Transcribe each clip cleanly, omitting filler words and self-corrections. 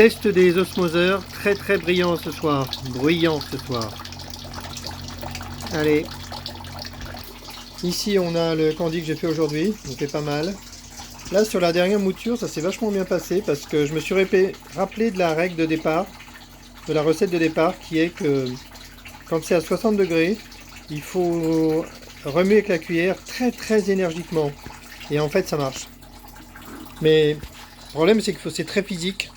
Test des osmoseurs, très brillant ce soir, bruyant ce soir. Allez. Ici on a le candy que j'ai fait aujourd'hui, il fait pas mal. Là sur la dernière mouture ça s'est vachement bien passé parce que je me suis rappelé de la règle de départ, de la recette de départ qui est que quand c'est à 60 degrés, il faut remuer avec la cuillère très énergiquement. Et en fait ça marche. Mais le problème c'est que c'est très physique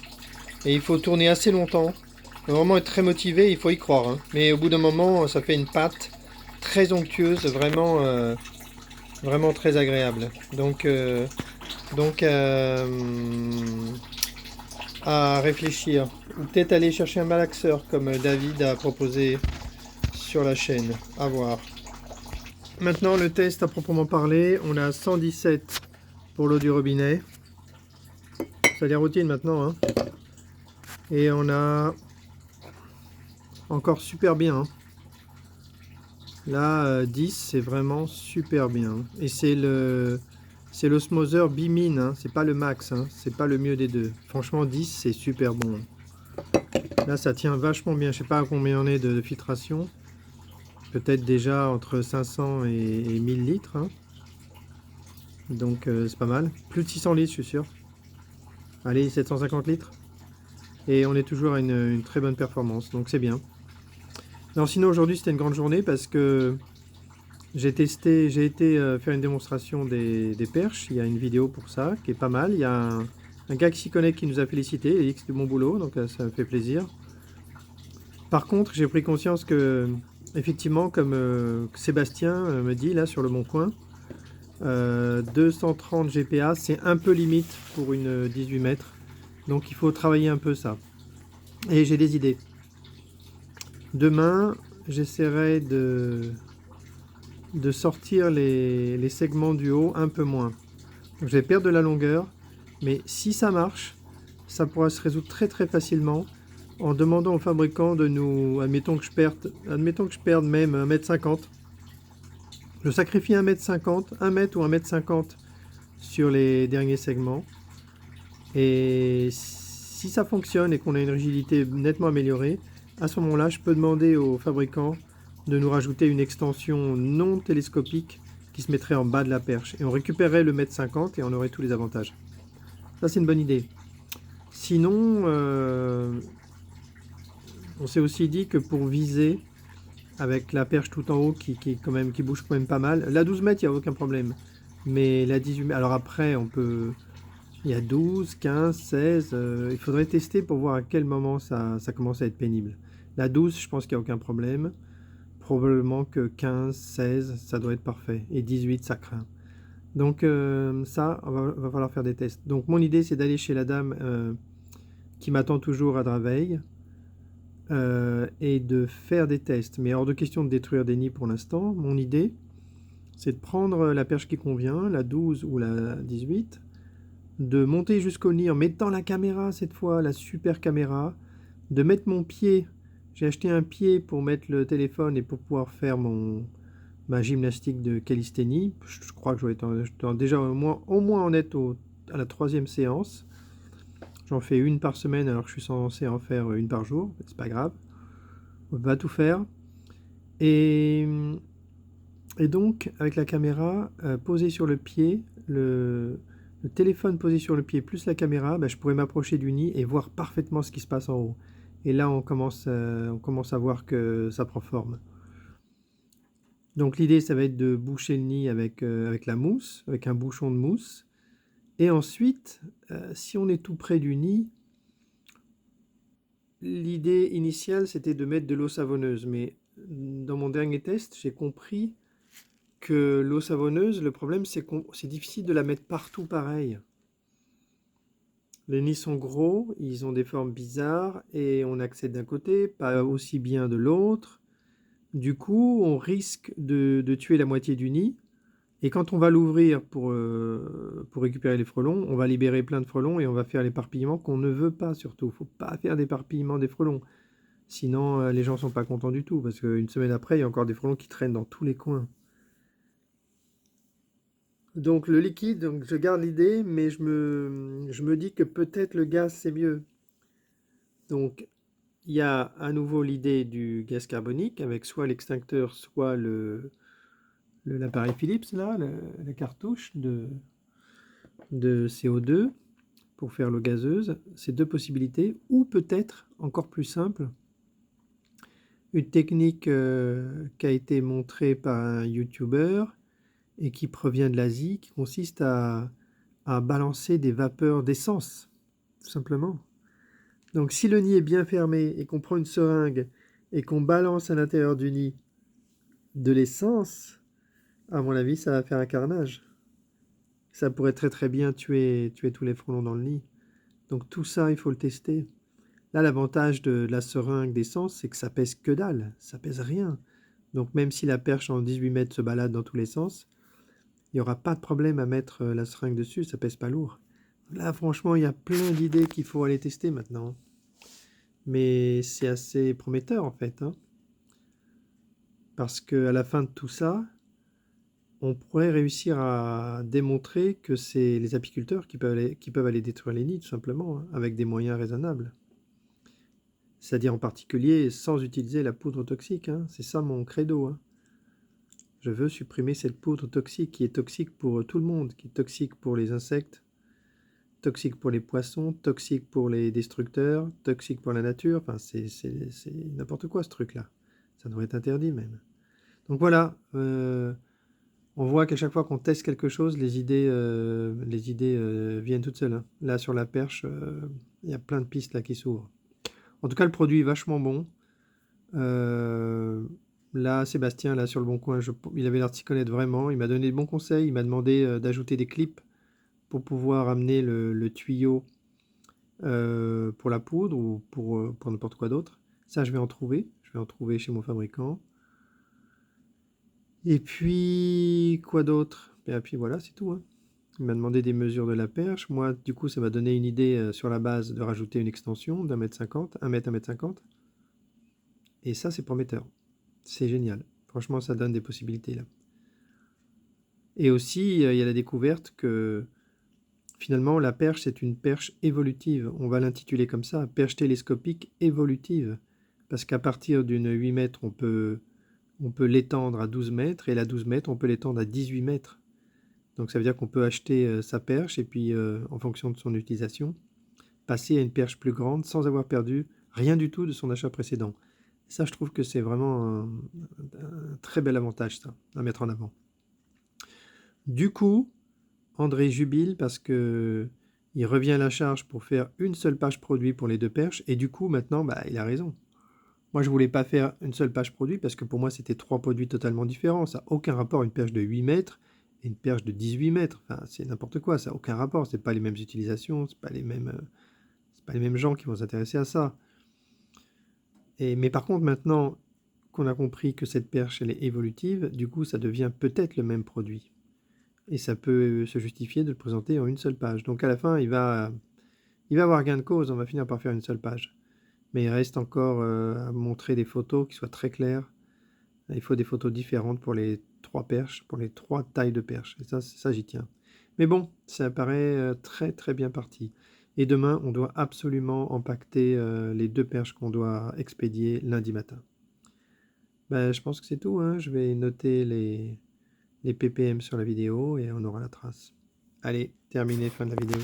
et il faut tourner assez longtemps. Il faut vraiment être très motivé, il faut y croire. Hein. Mais au bout d'un moment ça fait une pâte très onctueuse, vraiment très agréable. Donc à réfléchir. Ou peut-être aller chercher un malaxeur comme David a proposé sur la chaîne. À voir. Maintenant le test à proprement parler. On a 117 pour l'eau du robinet. Ça a l'air routine maintenant. Hein. Et on a encore super bien. Hein. Là 10 c'est vraiment super bien. Et c'est l'osmoseur bimine, hein. C'est pas le max, hein. C'est pas le mieux des deux. Franchement 10 c'est super bon. Là ça tient vachement bien, je sais pas à combien on est de filtration. Peut-être déjà entre 500 et 1000 litres. Hein. Donc c'est pas mal. Plus de 600 litres je suis sûr. Allez 750 litres. Et on est toujours à une très bonne performance, donc c'est bien. Non sinon aujourd'hui c'était une grande journée parce que j'ai été faire une démonstration des perches. Il y a une vidéo pour ça qui est pas mal. Il y a un gars qui s'y connaît qui nous a félicité. Il a dit que c'était bon boulot, donc ça me fait plaisir. Par contre, j'ai pris conscience que, effectivement, comme Sébastien me dit là sur le Bon Coin, 230 GPa, c'est un peu limite pour une 18 mètres. Donc il faut travailler un peu ça. Et j'ai des idées. Demain, j'essaierai de sortir les segments du haut un peu moins. Donc je vais perdre de la longueur, mais si ça marche, ça pourra se résoudre très facilement en demandant au fabricant de nous, admettons que je perde même 1,50 m. Je sacrifie 1,50 m, 1 mètre ou 1,50 m sur les derniers segments. Et si ça fonctionne et qu'on a une rigidité nettement améliorée, à ce moment-là, je peux demander au fabricant de nous rajouter une extension non télescopique qui se mettrait en bas de la perche. Et on récupérerait le 1,50 m et on aurait tous les avantages. Ça, c'est une bonne idée. Sinon, on s'est aussi dit que pour viser, avec la perche tout en haut qui bouge quand même pas mal, la 12 mètres, il n'y a aucun problème. Mais la 18 mètres, alors après, il y a 12, 15, 16, il faudrait tester pour voir à quel moment ça commence à être pénible. La 12, je pense qu'il n'y a aucun problème. Probablement que 15, 16, ça doit être parfait. Et 18, ça craint. Donc ça, va falloir faire des tests. Donc mon idée, c'est d'aller chez la dame qui m'attend toujours à Draveil et de faire des tests. Mais hors de question de détruire des nids pour l'instant. Mon idée, c'est de prendre la perche qui convient, la 12 ou la 18, de monter jusqu'au nid en mettant la caméra cette fois, la super caméra, de mettre mon pied. J'ai acheté un pied pour mettre le téléphone et pour pouvoir faire ma gymnastique de calisthénie. Je crois que je vais être déjà au moins en être à la 3e séance. J'en fais une par semaine alors que je suis censé en faire une par jour. C'est pas grave. On va tout faire. Et donc, avec la caméra posée sur le pied, le téléphone posé sur le pied plus la caméra, je pourrais m'approcher du nid et voir parfaitement ce qui se passe en haut. Et là, on commence à voir que ça prend forme. Donc l'idée, ça va être de boucher le nid avec la mousse, avec un bouchon de mousse. Et ensuite, si on est tout près du nid, l'idée initiale, c'était de mettre de l'eau savonneuse. Mais dans mon dernier test, j'ai compris que l'eau savonneuse, le problème, c'est que c'est difficile de la mettre partout pareil. Les nids sont gros, ils ont des formes bizarres, et on accède d'un côté, pas aussi bien de l'autre. Du coup, on risque de tuer la moitié du nid. Et quand on va l'ouvrir pour récupérer les frelons, on va libérer plein de frelons et on va faire l'éparpillement qu'on ne veut pas surtout. Il ne faut pas faire d'éparpillement des frelons. Sinon, les gens ne sont pas contents du tout, parce qu'une semaine après, il y a encore des frelons qui traînent dans tous les coins. Donc le liquide, donc je garde l'idée, mais je me dis que peut-être le gaz c'est mieux. Donc, il y a à nouveau l'idée du gaz carbonique avec soit l'extincteur, soit l'appareil Philips, là, la cartouche de CO2 pour faire l'eau gazeuse. C'est deux possibilités. Ou peut-être, encore plus simple, une technique qui a été montrée par un YouTuber et qui provient de l'Asie, qui consiste à balancer des vapeurs d'essence, tout simplement. Donc si le nid est bien fermé et qu'on prend une seringue et qu'on balance à l'intérieur du nid de l'essence, à mon avis, ça va faire un carnage. Ça pourrait très très bien tuer tous les frelons dans le nid. Donc tout ça, il faut le tester. Là, l'avantage de la seringue d'essence, c'est que ça pèse que dalle, ça pèse rien. Donc même si la perche en 18 mètres se balade dans tous les sens, il n'y aura pas de problème à mettre la seringue dessus, ça pèse pas lourd. Là, franchement, il y a plein d'idées qu'il faut aller tester maintenant. Mais c'est assez prometteur en fait, hein, parce qu'à la fin de tout ça, on pourrait réussir à démontrer que c'est les apiculteurs qui peuvent aller détruire les nids, tout simplement, hein, avec des moyens raisonnables. C'est-à-dire en particulier sans utiliser la poudre toxique, hein. C'est ça mon credo, hein. Je veux supprimer cette poudre toxique qui est toxique pour tout le monde, qui est toxique pour les insectes, toxique pour les poissons, toxique pour les destructeurs, toxique pour la nature. Enfin, c'est n'importe quoi ce truc-là. Ça devrait être interdit même. Donc voilà, on voit qu'à chaque fois qu'on teste quelque chose, les idées viennent toutes seules, hein. Là, sur la perche, il y a plein de pistes là qui s'ouvrent. En tout cas, le produit est vachement bon. Là, Sébastien, là, sur le Bon Coin, il avait l'air de s'y connaître vraiment. Il m'a donné de bons conseils. Il m'a demandé d'ajouter des clips pour pouvoir amener le tuyau pour la poudre ou pour n'importe quoi d'autre. Ça, je vais en trouver. Je vais en trouver chez mon fabricant. Et puis, quoi d'autre? Et puis voilà, c'est tout, hein. Il m'a demandé des mesures de la perche. Moi, du coup, ça m'a donné une idée sur la base de rajouter une extension d'1,50 m, 1 m. Et ça, c'est prometteur. C'est génial. Franchement, ça donne des possibilités là. Et aussi, il y a la découverte que finalement, la perche, c'est une perche évolutive. On va l'intituler comme ça, perche télescopique évolutive. Parce qu'à partir d'une 8 mètres, on peut l'étendre à 12 mètres, et la 12 mètres, on peut l'étendre à 18 mètres. Donc ça veut dire qu'on peut acheter sa perche, et puis en fonction de son utilisation, passer à une perche plus grande sans avoir perdu rien du tout de son achat précédent. Ça, je trouve que c'est vraiment un très bel avantage, ça, à mettre en avant. Du coup, André jubile parce que il revient à la charge pour faire une seule page produit pour les deux perches, et du coup, maintenant, bah, il a raison. Moi, je voulais pas faire une seule page produit parce que pour moi, c'était trois produits totalement différents. Ça n'a aucun rapport, une perche de 8 mètres et une perche de 18 mètres. Enfin, c'est n'importe quoi, ça n'a aucun rapport. C'est pas les mêmes utilisations, c'est pas les mêmes gens qui vont s'intéresser à ça. Mais par contre, maintenant qu'on a compris que cette perche, elle est évolutive, du coup, ça devient peut-être le même produit. Et ça peut se justifier de le présenter en une seule page. Donc à la fin, il va avoir gain de cause, on va finir par faire une seule page. Mais il reste encore à montrer des photos qui soient très claires. Il faut des photos différentes pour les trois perches, pour les trois tailles de perches. Et ça j'y tiens. Mais bon, ça paraît très très bien parti. Et demain, on doit absolument empaqueter les deux perches qu'on doit expédier lundi matin. Ben, je pense que c'est tout, hein. Je vais noter les ppm sur la vidéo et on aura la trace. Allez, terminé, fin de la vidéo.